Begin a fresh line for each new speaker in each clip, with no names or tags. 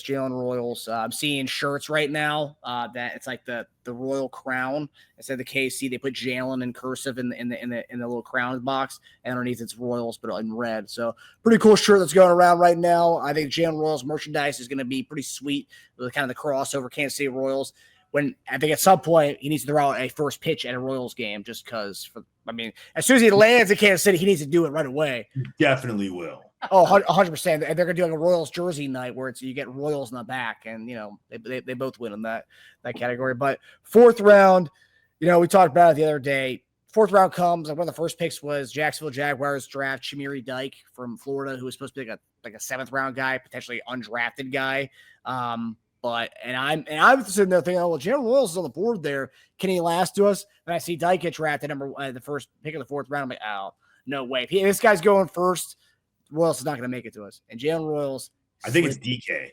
Jalen Royals. I'm seeing shirts right now that it's like the Royal Crown instead of the KC. They put Jalen in cursive in the little crown box, and underneath it's Royals, but in red. So pretty cool shirt that's going around right now. I think Jalen Royals merchandise is going to be pretty sweet with kind of the crossover Kansas City Royals. When I think at some point he needs to throw out a first pitch at a Royals game, just because. As soon as he lands in Kansas City, he needs to do it right away.
Definitely will.
Oh, 100%. And they're going to do like a Royals jersey night where you get Royals in the back, and they both win in that category. But fourth round, we talked about it the other day. Fourth round comes, and one of the first picks was Jacksonville Jaguars draft Chimere Dike from Florida, who was supposed to be like a seventh round guy, potentially undrafted guy. I'm sitting there thinking, well, Jalen Royals is on the board there. Can he last to us? And I see Dike get drafted the first pick of the fourth round. I'm like, oh, no way. If this guy's going first, Royals is not going to make it to us. And Jalen Royals.
I think it's DK.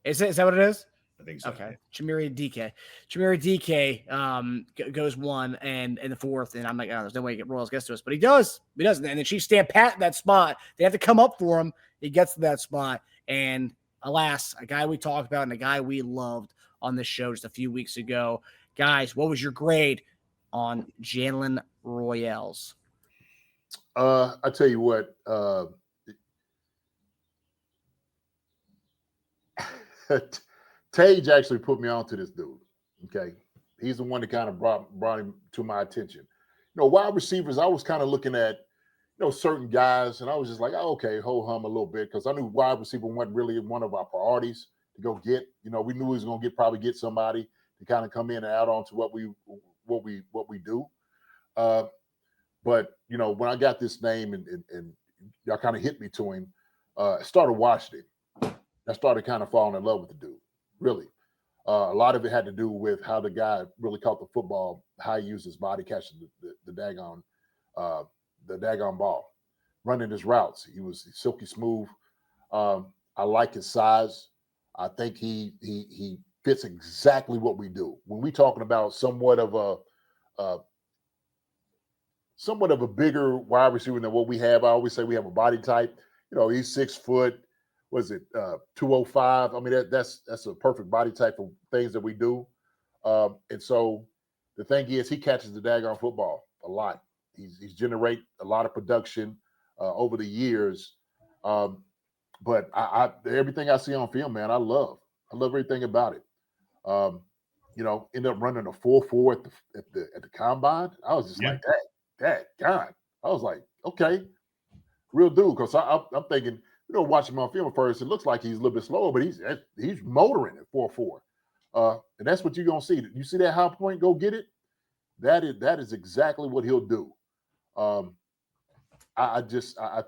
Is that what it is?
I think so.
Okay. Chimere DK goes one and in the fourth. And I'm like, oh, there's no way Royals gets to us. But he does. He doesn't. And the Chiefs stand pat in that spot. They have to come up for him. He gets to that spot. And alas, a guy we talked about and a guy we loved on this show just a few weeks ago. Guys, what was your grade on Jalen Royals?
I tell you what, Tage actually put me onto this dude. Okay. He's the one that kind of brought him to my attention. Wide receivers, I was kind of looking at, certain guys, and I was just like, oh, okay, ho-hum a little bit, because I knew wide receiver wasn't really one of our priorities to go get. We knew he was going to probably get somebody to kind of come in and add on to what we do. But when I got this name and y'all kind of hit me to him, I started watching him. I started kind of falling in love with the dude. Really, a lot of it had to do with how the guy really caught the football, how he used his body catching the daggone ball, running his routes. He was silky smooth. I like his size. I think he fits exactly what we do. When we talking about somewhat of a bigger wide receiver than what we have, I always say we have a body type. He's 6 foot. Was it 205? I mean, that's a perfect body type of things that we do. And so the thing is, he catches the daggone football a lot. He's generate a lot of production over the years. But I everything I see on film, man, I love everything about it. End up running a 4.4 at the combine. I was just like that God. I was like, okay, real dude. Because I'm thinking, watching him on film at first, it looks like he's a little bit slower, but he's motoring at 4.4. And that's what you're gonna see. You see that high point go get it? That is exactly what he'll do. I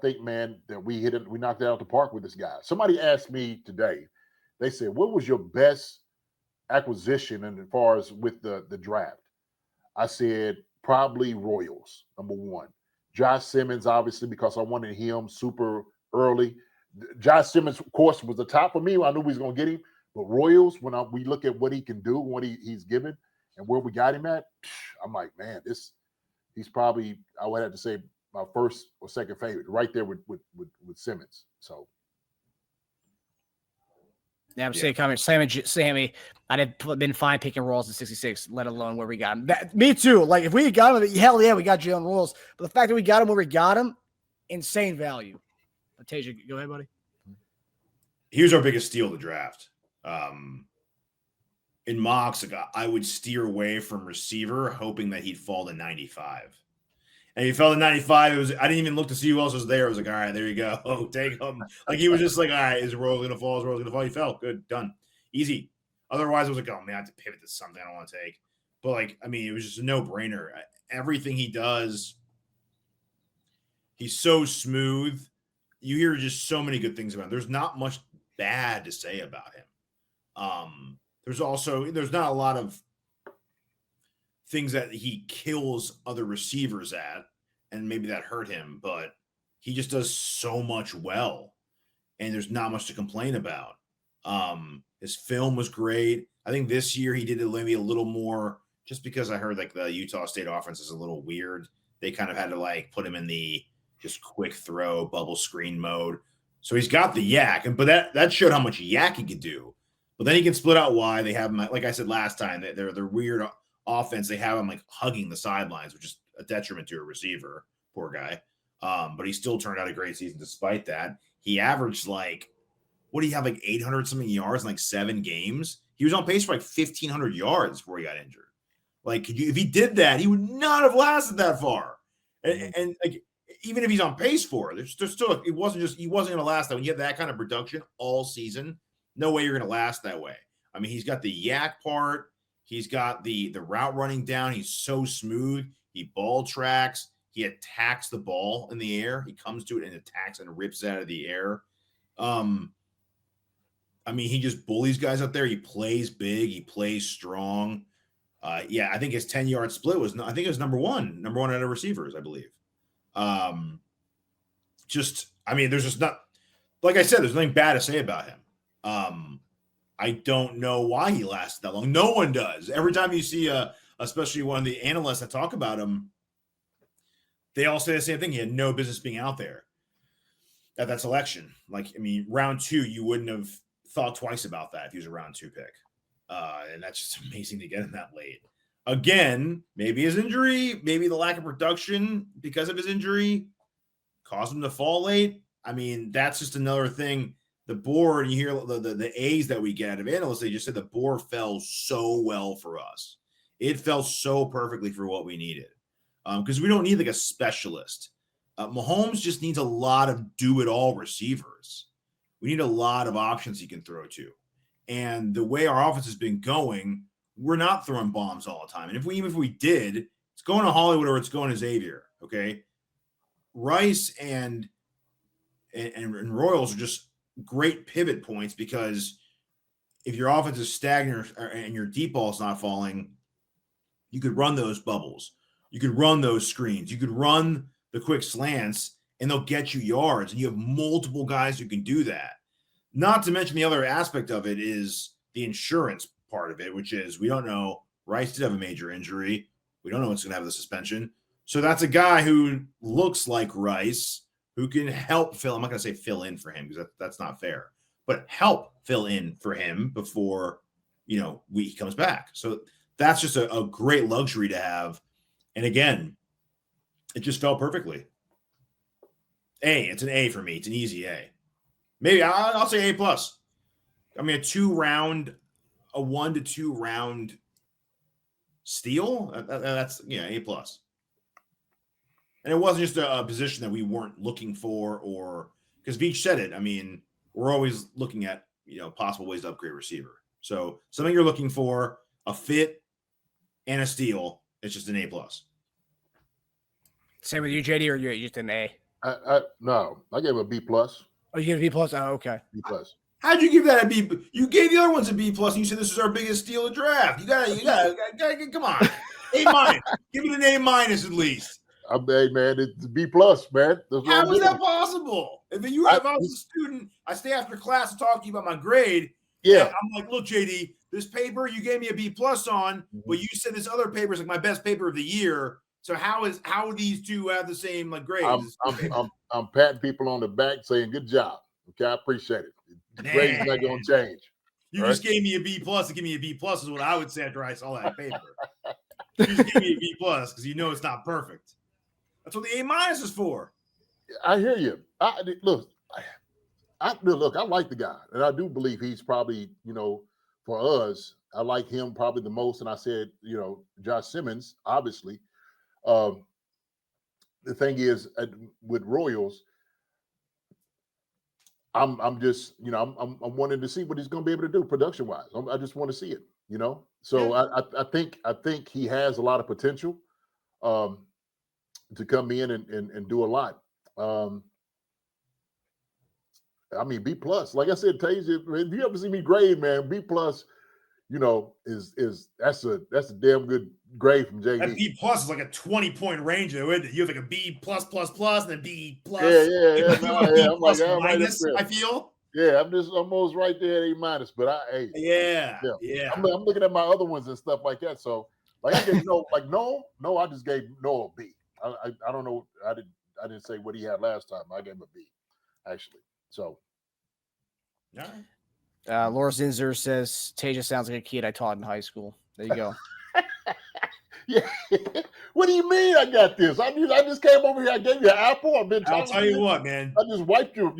think, man, that we knocked it out of the park with this guy. Somebody asked me today, they said, what was your best acquisition as far as with the draft? I said, probably Royals, number one. Josh Simmons, obviously, because I wanted him super early. Josh Simmons, of course, was the top for me. I knew we was going to get him. But Royals, when we look at what he can do, what he's given, and where we got him at, I'm like, man, he's probably, I would have to say, my first or second favorite, right there with Simmons. So.
Yeah, I'm saying, Sammy, I'd have been fine picking Royals at 66, let alone where we got him. Me too. Like, if we had got him, hell yeah, we got Jalen Royals. But the fact that we got him where we got him, insane value. Teja, go ahead, buddy.
Here's our biggest steal of the draft. In mocks, I would steer away from receiver, hoping that he'd fall to 95. And he fell to 95. I didn't even look to see who else was there. I was like, all right, there you go. Oh, take him. Like, he was just like, all right, is Royals going to fall? Is Royals going to fall? He fell. Good. Done. Easy. Otherwise, I was like, oh, man, I have to pivot to something I don't want to take. But, it was just a no-brainer. Everything he does, he's so smooth. You hear just so many good things about him. There's not much bad to say about him. There's not a lot of things that he kills other receivers at, and maybe that hurt him, but he just does so much well, and there's not much to complain about. His film was great. I think this year he did it maybe a little more, just because I heard the Utah State offense is a little weird. They kind of had to put him in the just quick throw bubble screen mode. So he's got the yak, but that showed how much yak he could do. But then he can split out wide. They have him, like I said last time, they're weird offense. They have him like hugging the sidelines, which is a detriment to a receiver. Poor guy. But he still turned out a great season despite that. He averaged like, what do you have, like 800 something yards in like 7 games? He was on pace for like 1,500 yards before he got injured. Like, if he did that, he would not have lasted that far. And like, even if he's on pace for it, there's still, he wasn't going to last that. When you have that kind of production all season, no way you're going to last that way. I mean, he's got the yak part. He's got the route running down. He's so smooth. He ball tracks. He attacks the ball in the air. He comes to it and attacks and rips it out of the air. I mean, he just bullies guys up there. He plays big. He plays strong. Yeah, I think his 10-yard split was, I think it was number one out of receivers, I believe. I mean, there's just not, like I said, there's nothing bad to say about him. I don't know why he lasted that long. No one does. Every time you see especially one of the analysts that talk about him, they all say the same thing. He had no business being out there at that selection. Like, I mean, round 2, you wouldn't have thought twice about that if he was a round 2 pick. And that's just amazing to get him that late. Again, maybe his injury, maybe the lack of production because of his injury caused him to fall late. I mean, that's just another thing. The board, you hear the A's that we get out of analysts, they just said the board fell so well for us. It fell so perfectly for what we needed. Because we don't need like a specialist. Mahomes just needs a lot of do-it-all receivers. We need a lot of options he can throw to. And the way our offense has been going, we're not throwing bombs all the time. And even if we did, it's going to Hollywood or it's going to Xavier. Okay. Rice and Royals are just great pivot points, because if your offense is stagnant and your deep ball is not falling, you could run those bubbles. You could run those screens. You could run the quick slants, and they'll get you yards. And you have multiple guys who can do that. Not to mention the other aspect of it is the insurance part of it, which is we don't know. Rice did have a major injury. We don't know what's going to have the suspension. So that's a guy who looks like Rice who can help fill. I'm not going to say fill in for him because that's not fair, but help fill in for him before, he comes back. So that's just a great luxury to have. And again, it just fell perfectly. It's an A for me. It's an easy A. Maybe I'll say A+. I mean, a 1 to 2 round steal. That's A+. And it wasn't just a position that we weren't looking for, or because Veach said it. I mean, we're always looking at possible ways to upgrade receiver. So something you're looking for, a fit and a steal. It's just an A+.
Same with you, JD, or you just an A?
No, I gave him a B+.
Oh, you gave a B+? Oh, okay.
B+.
How'd you give that a B? You gave the other ones a B+, and you said this is our biggest steal of draft. You gotta come on. A-. Give it an A- at least.
Hey, man, it's B+, man.
How is that possible? If I was a student, I stay after class to talk to you about my grade.
Yeah.
I'm like, look, JD, this paper you gave me a B+ on, but you said this other paper is like my best paper of the year. So how these two have the same grades?
I'm patting people on the back saying good job. Okay, I appreciate it. The grade's not gonna change.
You just gave me a B+ to give me a B+ is what I would say after I saw that paper. You just gave me a B+ because it's not perfect. That's what the A- is for.
I hear you. Look, I like the guy, and I do believe he's probably, for us, I like him probably the most. And I said, Josh Simmons, obviously. The thing is, with Royals, I'm just, I'm wanting to see what he's going to be able to do production wise. I just want to see it, So yeah. I think he has a lot of potential to come in and do a lot. I mean, B+. Like I said, Teja, if you ever see me grade, man, B+, is that's a damn good grade from JD.
That B+ is like a 20-point range, though, isn't it? You have like a B++, and then B+.
Yeah.
I'm like, minus, I feel.
Yeah, I'm almost right there at A-. But
yeah.
I'm looking at my other ones and stuff like that. So like I gave no, I just gave Noah a B. I don't know. I didn't say what he had last time. I gave him a B, actually. So,
yeah.
Laura Zinzer says Teja sounds like a kid I taught in high school. There you go.
yeah. What do you mean I got this? I just came over here. I gave you an apple. I've been talking.
I'll tell you what, man.
I just wiped your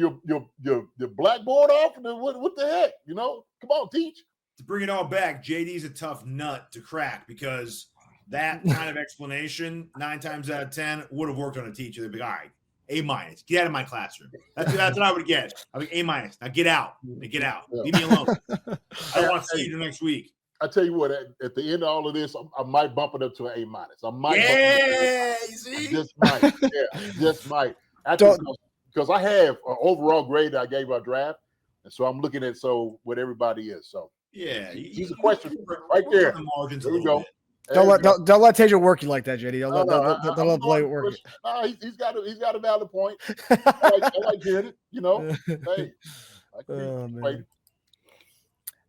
blackboard off. And then what the heck? You know? Come on, teach.
To bring it all back, JD's a tough nut to crack because that kind of explanation, 9 times out of 10, would have worked on a teacher. They'd be like, all right, A-, get out of my classroom. That's what I would get. I'd be A-. Now get out. Get out.
Yeah.
Leave me alone. I don't want to see you next week.
I tell you what, at the end of all of this, I might bump it up to an A-. I might.
Yeah, you see?
Just might. Yeah, just might. Because I have an overall grade that I gave our draft, and so I'm looking at what everybody is. So
yeah,
he's a question right there. There we go.
Don't let Teja work you like that, JD. Don't let Blake work.
No, he's got a valid point. I like hearing it. You know, hey,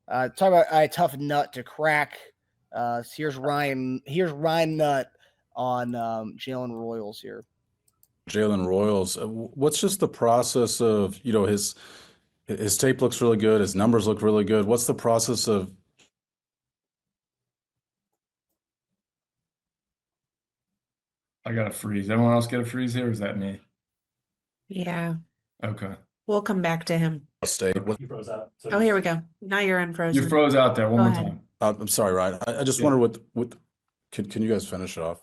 talk about a tough nut to crack. Here's Ryan Nutt on Jalen Royals here.
Jalen Royals. What's just the process of, his tape looks really good. His numbers look really good. What's the process of?
I got a freeze. Everyone else get a freeze here? Or is that me?
Yeah.
Okay.
We'll come back to him.
You froze out.
Oh, here we go. Now you're unfrozen.
You froze out there. One
Go
more
ahead.
time.
I'm sorry, Ryan. I just wonder what can you guys finish it off?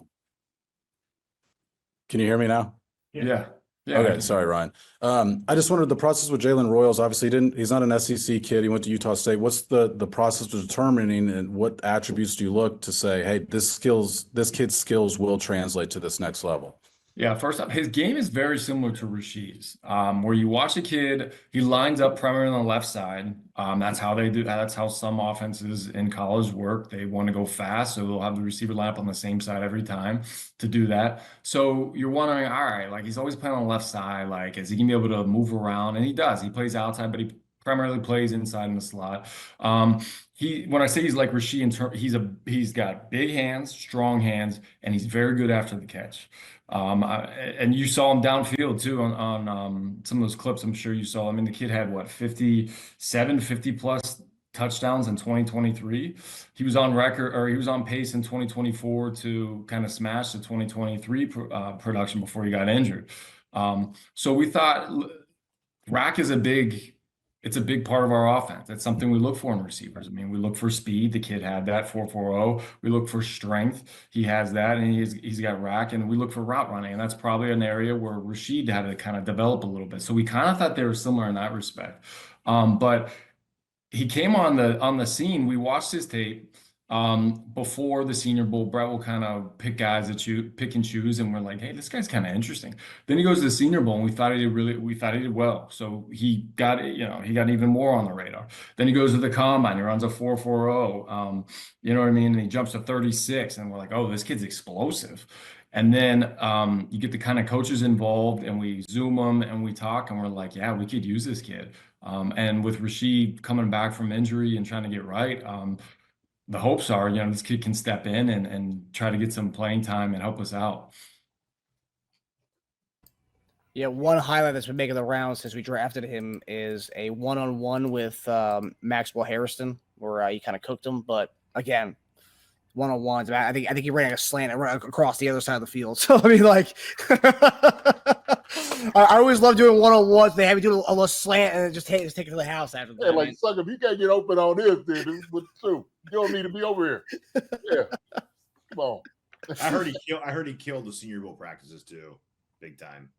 Can you hear me now?
Yeah.
Okay, sorry, Ryan. I just wondered the process with Jalen Royals. Obviously, he's not an SEC kid. He went to Utah State. What's the process of determining, and what attributes do you look to say, hey, this kid's skills will translate to this next level?
Yeah, first off, his game is very similar to Rashid's, where you watch a kid, he lines up primarily on the left side. That's how they do. That's how some offenses in college work. They want to go fast, so they'll have the receiver line up on the same side every time to do that. So you're wondering, all right, like he's always playing on the left side. Like, is he gonna be able to move around? And he does. He plays outside, but he primarily plays inside in the slot. When I say he's like Rashid, he's got big hands, strong hands, and he's very good after the catch. And you saw him downfield too on some of those clips. I'm sure you saw. I mean, the kid had 50 plus touchdowns in 2023. He was on record, or he was on pace in 2024 to kind of smash the 2023 production before he got injured. So we thought rack is it's a big part of our offense. That's something we look for in receivers. I mean, we look for speed. The kid had that 4.40. We look for strength. He has that, and he's got rack. And we look for route running, and that's probably an area where Rashid had to kind of develop a little bit. So we kind of thought they were similar in that respect. But he came on the scene. We watched his tape before the Senior Bowl. Brett will kind of pick and choose, and we're like, hey, this guy's kind of interesting. Then he goes to the Senior Bowl, and we thought he did well. So he got even more on the radar. Then he goes to the Combine. He runs a 4.40. You know what I mean? And he jumps to 36, and we're like, oh, this kid's explosive. And then you get the kind of coaches involved, and we Zoom them and we talk, and we're like, yeah, we could use this kid. And with Rashid coming back from injury and trying to get right, the hopes are, this kid can step in and try to get some playing time and help us out.
Yeah, one highlight that's been making the rounds since we drafted him is a one-on-one with Maxwell Harrison, where he kind of cooked him. But again, one-on-ones. I think he ran a slant across the other side of the field. So I mean, like, I always love doing one-on-ones. They have you do a little slant and just take it to the house after that.
Yeah, like, sucker, if you can't get open on this, then this is what to do. You don't need to be over here. Yeah, come on.
I heard he killed the Senior Bowl practices too, big time.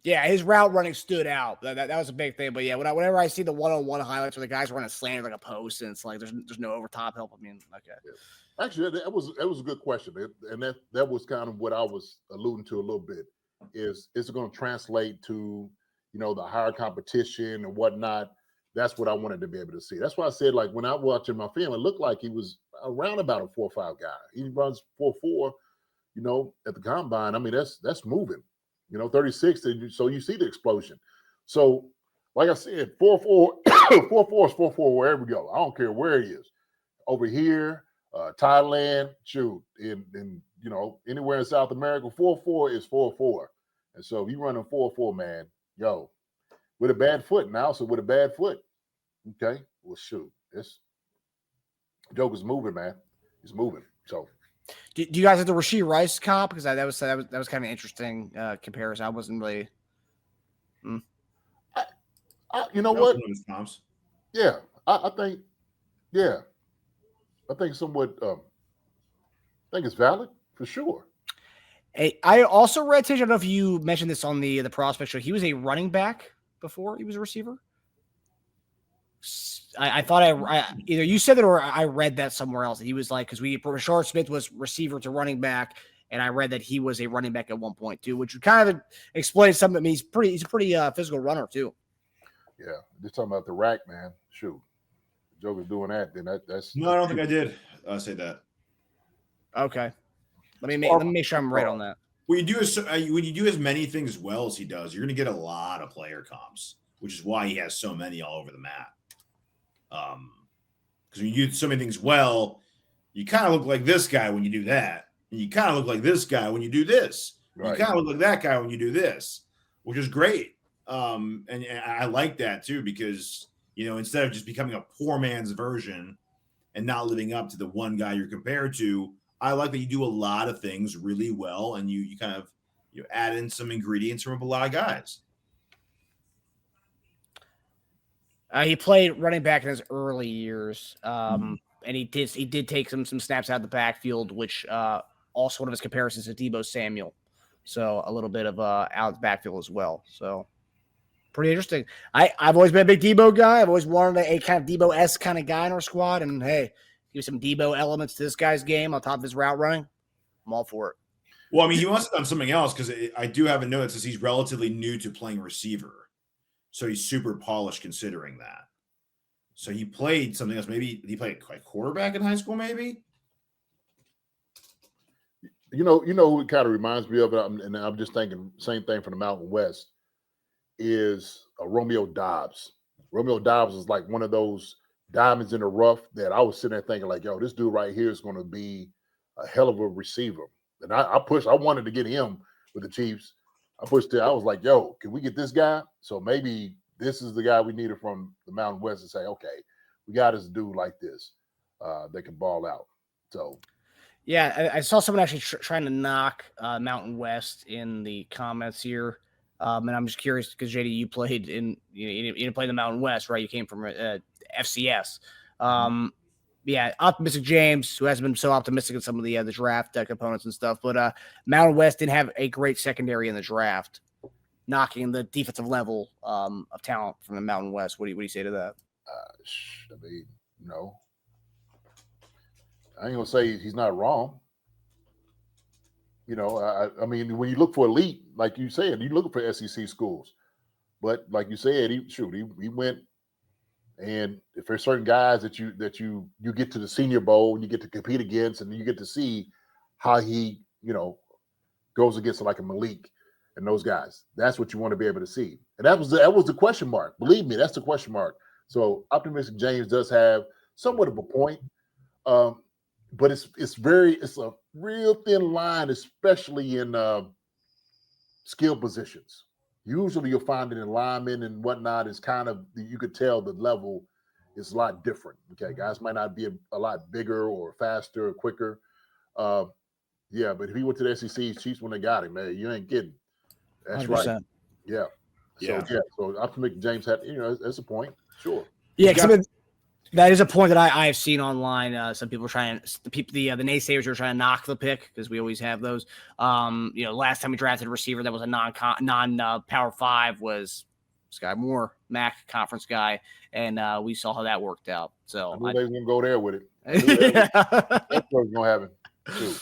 Yeah, his route running stood out. That was a big thing. But yeah, whenever I see the one-on-one highlights where the guys run a slant like a post, and it's like there's no over top help. I mean, okay.
Yeah. Actually, that was a good question, and that was kind of what I was alluding to a little bit. Is it going to translate to the higher competition and whatnot? That's what I wanted to be able to see. That's why I said, like, when I watched my film, it looked like he was around about a 4.5 guy. He runs 4.4, at the combine. I mean, that's moving. 36, so you see the explosion. So, like I said, 4.4, 4.4 is 4.4 wherever we go. I don't care where he is. Over here, Thailand, shoot, in anywhere in South America, 4.4 is 4.4. And so if you running 4.4, man, with a bad foot now. So with a bad foot, okay. Well, shoot, this Joker's moving, man. He's moving. So,
Do you guys have the Rashee Rice comp? Because that was kind of an interesting comparison. I wasn't really.
you know
That was
what?
one of his comps.
Yeah, I think. Yeah, I think somewhat. I think it's valid for sure.
Hey, I also read, Tej, I don't know if you mentioned this on the prospect show. He was a running back before he was a receiver. I thought either you said it or I read that somewhere else. He was like, because Rashard Smith was receiver to running back, and I read that he was a running back at one point too, which would kind of explain something. I mean, he's a pretty physical runner too.
Yeah, just talking about the rack, man. Shoot, Joker's doing that. Then that's
No, I don't think I did say that.
Okay, let me make sure I'm right on that.
When you do as many things well as he does, you're going to get a lot of player comps, which is why he has so many all over the map. Because when you do so many things well, you kind of look like this guy when you do that, and you kind of look like this guy when you do this. Right. You kind of look like that guy when you do this, which is great. And I like that too, because instead of just becoming a poor man's version and not living up to the one guy you're compared to, I like that you do a lot of things really well, and you kind of add in some ingredients from a lot of guys.
He played running back in his early years, and he did take some snaps out of the backfield, which also one of his comparisons to Deebo Samuel, so a little bit of out of the backfield as well. So pretty interesting. I've always been a big Deebo guy. I've always wanted a kind of Deebo-esque kind of guy in our squad, and hey, give some Deebo elements to this guy's game on top of his route running. I'm all for it.
Well, I mean, he must have done something else, because I do have a note that says he's relatively new to playing receiver. So he's super polished considering that. So he played something else. Maybe he played like quarterback in high school, maybe?
who it kind of reminds me of, and I'm just thinking same thing from the Mountain West, is Romeo Dobbs. Romeo Dobbs is like one of those diamonds in the rough that I was sitting there thinking like, yo, this dude right here is going to be a hell of a receiver. And I wanted to get him with the Chiefs. I pushed it. I was like, yo, can we get this guy? So maybe this is the guy we needed from the Mountain West to say, okay, we got this dude like this. They can ball out. So,
yeah, I saw someone actually trying to knock Mountain West in the comments here. And I'm just curious because JD, you played you didn't play in the Mountain West, right? You came from FCS. Yeah, optimistic James, who hasn't been so optimistic in some of the draft components and stuff, but Mountain West didn't have a great secondary in the draft, knocking the defensive level of talent from the Mountain West. What do you say to that?
I mean, no, I ain't gonna say he's not wrong. I mean, when you look for elite, like you said, you're looking for SEC schools, but like you said, he went. And if there's certain guys that you get to the Senior Bowl and you get to compete against, and you get to see how he goes against like a Malik and those guys, that's what you want to be able to see. And that was the question mark. Believe me, that's the question mark. So optimistic James does have somewhat of a point, but it's a real thin line, especially in skill positions. Usually you'll find it in linemen and whatnot. Is kind of, you could tell the level is a lot different. Okay, guys might not be a lot bigger or faster or quicker. Yeah, but if he went to the SEC, Chiefs when they got him, man, you ain't kidding. That's 100%. Right. Yeah. So optimistic James had, that's a point. Sure.
Yeah, that is a point that I have seen online. Some people the naysayers are trying to knock the pick, because we always have those. Last time we drafted a receiver that was a non Power 5 was Sky Moore, MAC conference guy, and we saw how that worked out. So
I knew they was gonna go there with it. That's what's gonna happen too.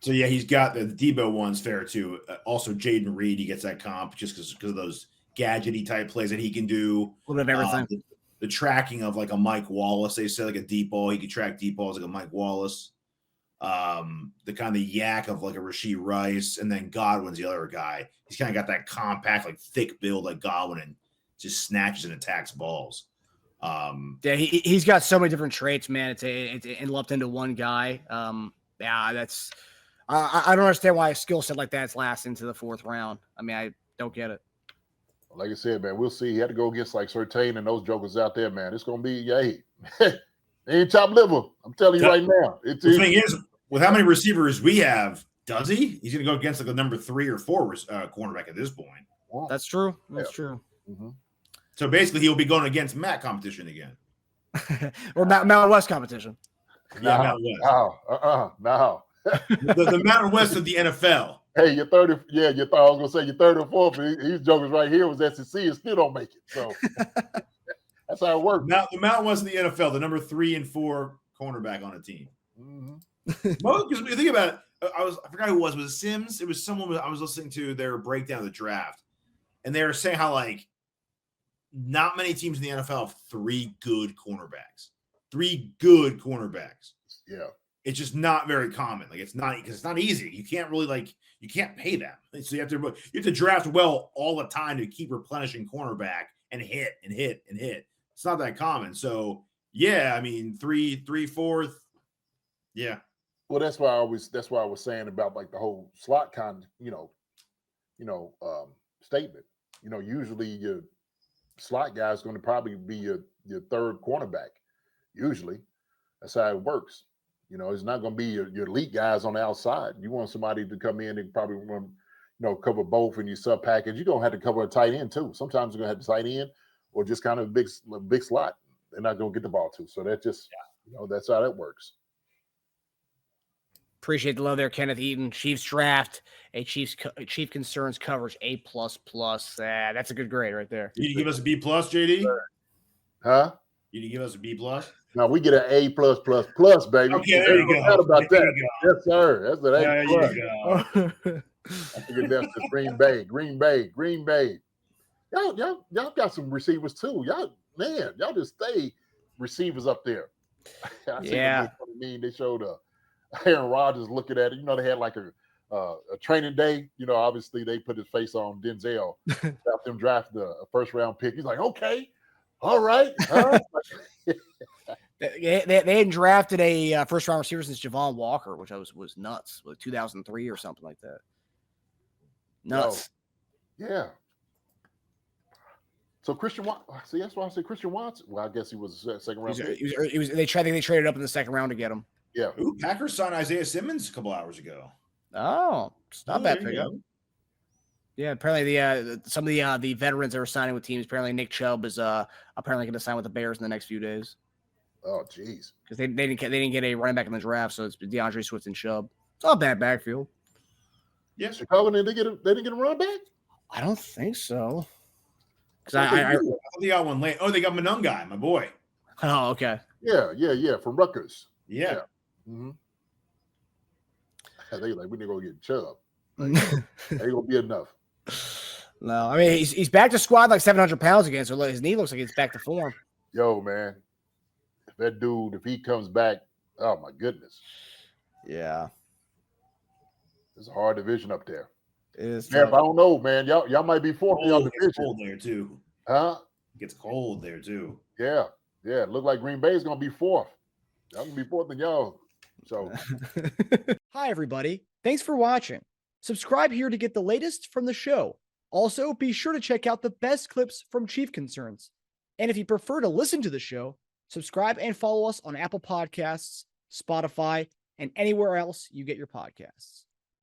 So yeah, he's got the Deebo one's fair too. Also, Jaden Reed, he gets that comp just because of those gadgety type plays that he can do.
A little bit of everything.
The tracking of like a Mike Wallace, they say, like a deep ball. He can track deep balls like a Mike Wallace. The kind of yak of like a Rashee Rice, and then Godwin's the other guy. He's kind of got that compact, like thick build like Godwin, and just snatches and attacks balls.
Yeah, he's got so many different traits, man. It's lumped into one guy. Yeah, that's I don't understand why a skill set like that's last into the fourth round. I mean, Don't get it.
Like I said, man, we'll see. He had to go against like Surtain and those jokers out there, man. It's gonna be they ain't top liver. I'm telling you right now.
The thing is, with how many receivers we have, does he? He's going to go against like a number 3 or 4 cornerback at this point.
Well,
That's true. That's true.
mm-hmm.
So basically, he'll be going against Matt competition again,
or Mountain West competition.
Yeah, Mountain West.
No.
the Mountain West of the NFL.
Hey, you're 30. Yeah, I was gonna say you're 30 or 4, but these jokers right here was SEC and still don't make it. So that's how it works.
The Mountain West of the NFL, the number 3 and 4 cornerback on a team. Well, because you think about it, I forgot who it was. Was it Sims? It was someone I was listening to their breakdown of the draft, and they were saying how like not many teams in the NFL have 3 good cornerbacks. 3 good cornerbacks.
Yeah.
It's just not very common. Like it's not because it's not easy. You can't really you can't pay them. So you have to draft well all the time to keep replenishing cornerback and hit and hit and hit. It's not that common. So yeah, I mean 3, 4. Yeah.
Well, that's why I was saying about like the whole slot statement. Usually your slot guy is going to probably be your third cornerback. Usually, that's how it works. It's not going to be your elite guys on the outside. You want somebody to come in and probably want cover both in your sub package. You're going to have to cover a tight end too. Sometimes you're going to have to tight end or just kind of a big slot. They're not going to get the ball to. So that's just that's how that works.
Appreciate the love there, Kenneth Eaton. Chiefs draft, Chief concerns coverage A++. That's a good grade right there.
You give us a B+, JD?
Huh?
You give us a B+?
No, we get an A+++, baby.
Okay, there you go.
About
there
that. Yes, sir. That's an A+.
There you go.
I think that's the Green Bay. Y'all got some receivers too. Y'all just stay receivers up there. They showed Aaron Rodgers looking at it. They had like a training day. Obviously they put his face on Denzel. About them drafting a first round pick. He's like, okay, all right.
They hadn't drafted a first round receiver since Javon Walker, which was nuts, like 2003 or something like that. Nuts.
Yeah. So Christian Watson. See, that's why I say Christian Watson. Well, I guess he was a second round.
They traded up in the second round to get him.
Yeah.
Ooh, Packers signed Isaiah Simmons a couple hours ago.
Oh, it's not bad pickup. Yeah, apparently some of the veterans that were signing with teams. Apparently Nick Chubb is apparently going to sign with the Bears in the next few days.
Oh, geez.
Because they didn't get a running back in the draft, so it's DeAndre Swift and Chubb. It's not a bad backfield.
Yes, Chicago didn't get a running back.
I don't think so. Because
I thought they got one late. Oh, they got Monungai, my boy.
Oh, okay.
Yeah, from Rutgers.
Yeah.
Mm-hmm. They like we need to go get Chubb. Ain't gonna be enough.
No, I mean he's back to squad like 700 pounds again, so his knee looks like he's back to form.
Yo, man, if he comes back, oh my goodness.
Yeah,
it's a hard division up there.
It is.
Man, I don't know, man. Y'all might be fourth in your division.
It's cold there too.
Huh?
It gets cold there too.
Yeah. Look like Green Bay is gonna be fourth. Y'all gonna be fourth than y'all. So.
Hi, everybody. Thanks for watching. Subscribe here to get the latest from the show. Also, be sure to check out the best clips from Chief Concerns. And if you prefer to listen to the show, subscribe and follow us on Apple Podcasts, Spotify, and anywhere else you get your podcasts.